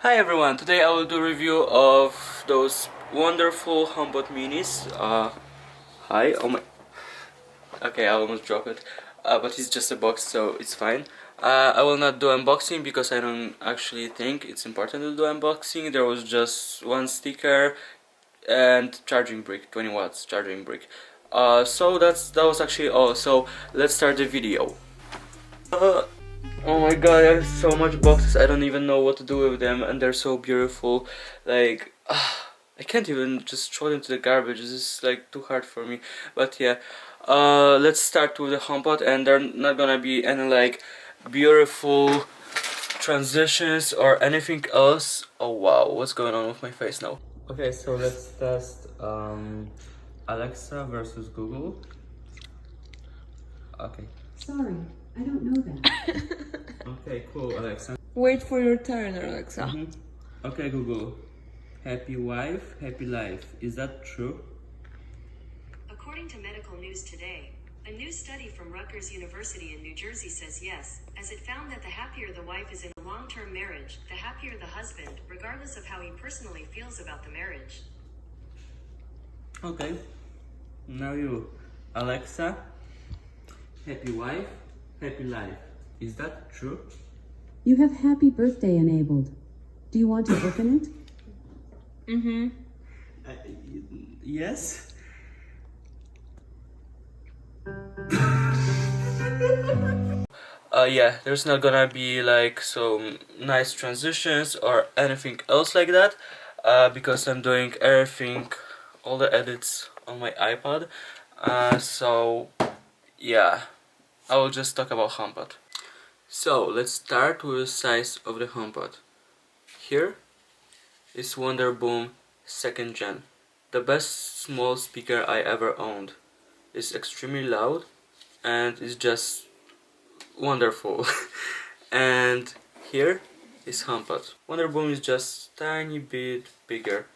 Hi everyone, today I will do a review of those wonderful HomePod minis. Hi, oh my, okay, I almost dropped it, but it's just a box, so it's fine. I will not do unboxing because I don't actually think it's important to do unboxing. There was just one sticker and charging brick, 20 watts charging brick. So that was actually all, so let's start the video. Oh my god, I have so much boxes, I don't even know what to do with them, and they're so beautiful. Like, I can't even just throw them to the garbage, this is like too hard for me. But yeah, let's start with the HomePod, and there are not gonna be any like beautiful transitions or anything else. Oh wow, what's going on with my face now? Okay, so let's test Alexa versus Google. Okay. Sorry, I don't know that. Okay, cool, Alexa. Wait for your turn, Alexa. Okay, Google. Happy wife, happy life. Is that true? According to Medical News Today, a new study from Rutgers University in New Jersey says yes, as it found that the happier the wife is in a long-term marriage, the happier the husband, regardless of how he personally feels about the marriage. Okay. Now you. Alexa. Happy wife, happy life. Is that true? You have happy birthday enabled. Do you want to open it? Yes. Yeah, there's not gonna be like some nice transitions or anything else like that, because I'm doing everything, all the edits on my iPad. So yeah, I will just talk about HomePod. So let's start with the size of the HomePod. Here is wonderboom 2nd gen, the best small speaker I ever owned. It's extremely loud and it's just wonderful. And here is HomePod. wonderboom is just tiny bit bigger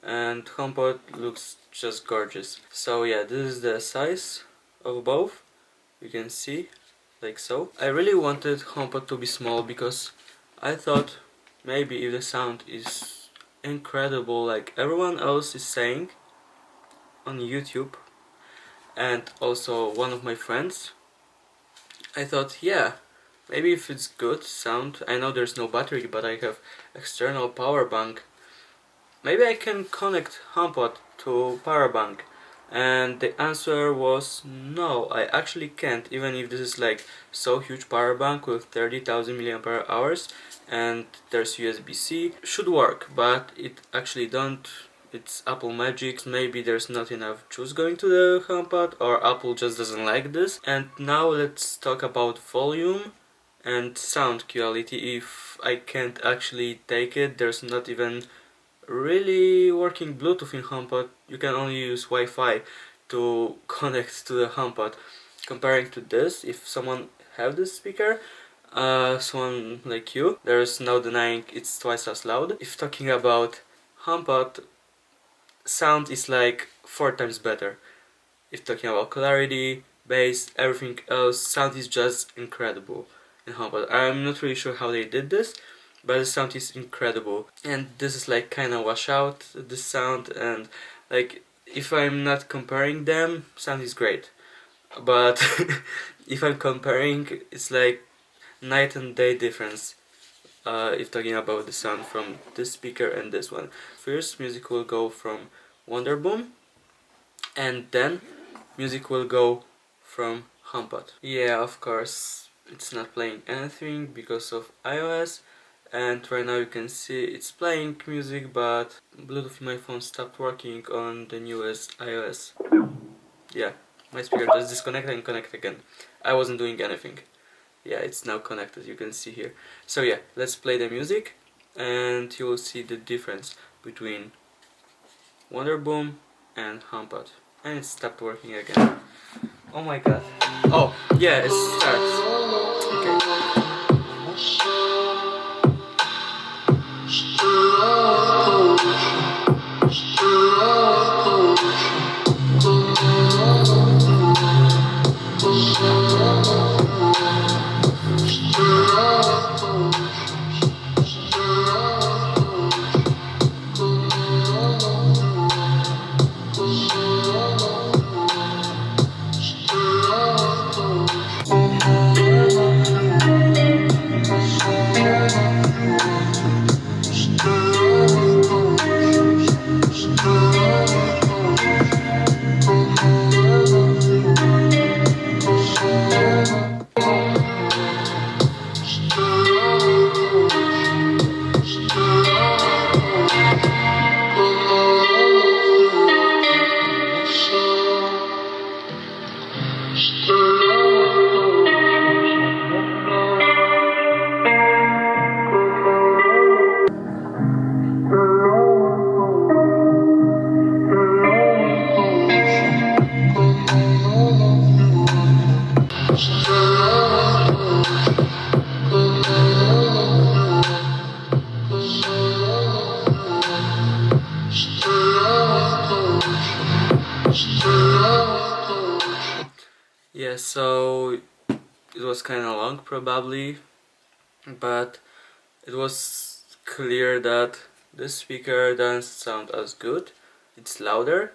and HomePod looks just gorgeous. So yeah, this is the size of both. You can see, like so. I really wanted HomePod to be small because I thought maybe if the sound is incredible like everyone else is saying on YouTube and also one of my friends, I thought yeah, maybe if it's good sound, I know there's no battery but I have external power bank, maybe I can connect HomePod to power bank. And the answer was no, I actually can't, even if this is like so huge power bank with 30,000 milliampere hours and there's USB-C. Should work, but it actually don't. It's Apple magic. Maybe there's not enough juice going to the HomePod, or Apple just doesn't like this. And now let's talk about volume and sound quality. If I can't actually take it, there's not even really working Bluetooth in HomePod. You can only use Wi-Fi to connect to the HomePod. Comparing to this, if someone have this speaker, someone like you, there is no denying it's twice as loud. If talking about HomePod, sound is like 4 times better. If talking about clarity, bass, everything else, sound is just incredible in HomePod. I'm not really sure how they did this, but the sound is incredible. And this is like kinda wash out the sound, and like if I'm not comparing them, sound is great. But if I'm comparing, it's like night and day difference. If talking about the sound from this speaker and this one. First music will go from wonderboom, and then music will go from HomePod. Yeah, of course it's not playing anything because of iOS, and right now you can see it's playing music, but Bluetooth in my phone stopped working on the newest iOS. Yeah, my speaker just disconnected and connect again. I wasn't doing anything. Yeah, it's now connected, you can see here. So yeah, let's play the music and you will see the difference between wonderboom and HomePod. And it stopped working again. Oh my god. Oh, yeah, it starts. Okay. So it was kind of long probably, but it was clear that this speaker doesn't sound as good. It's louder.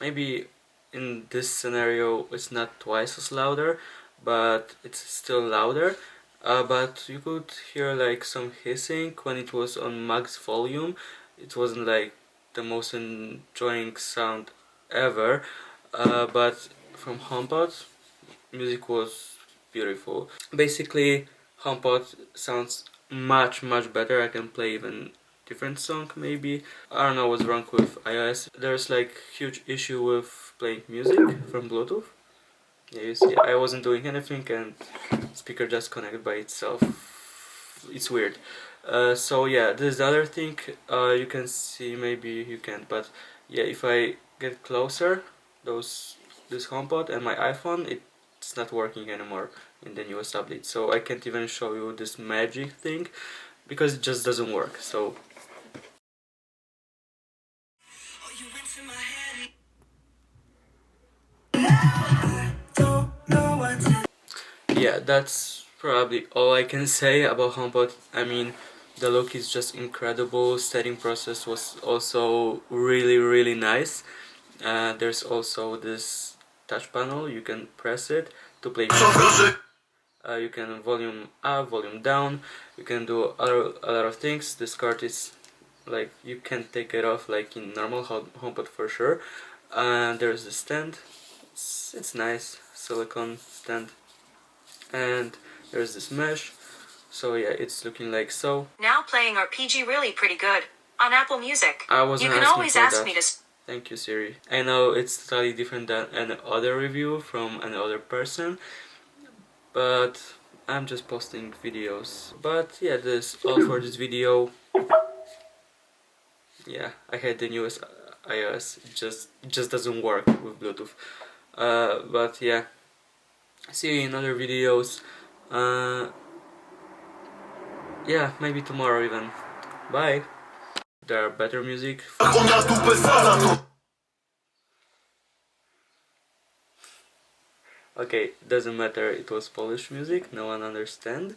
Maybe in this scenario it's not twice as louder, but it's still louder. But you could hear like some hissing when it was on max volume. It wasn't like the most enjoying sound ever, but from HomePod, music was beautiful. Basically, HomePod sounds much better. I can play even different song maybe. I don't know what's wrong with iOS. There's like huge issue with playing music from Bluetooth. Yeah, you see, I wasn't doing anything and speaker just connected by itself. It's weird. So yeah, this is the other thing. You can see, maybe you can't, but yeah, if I get closer, this HomePod and my iPhone, it's not working anymore in the newest update. So I can't even show you this magic thing because it just doesn't work. So yeah, that's probably all I can say about HomePod. I mean, the look is just incredible. Setting process was also really nice. There's also this touch panel. You can press it to play music. You can volume up, volume down. You can do a lot of things. This card is like, you can take it off like in normal HomePod for sure. There's the stand. It's nice, silicone stand. And there's this mesh. So yeah, it's looking like so. Now playing RPG really pretty good on Apple Music. I wasn't You can asking always for ask that. me to. Thank you, Siri. I know it's totally different than any other review from another person, but I'm just posting videos. But yeah, this all for this video. Yeah, I had the newest iOS. It just doesn't work with Bluetooth. But yeah, see you in other videos. Yeah, maybe tomorrow even. Bye. There are better music. Okay, doesn't matter, it was Polish music, no one understand.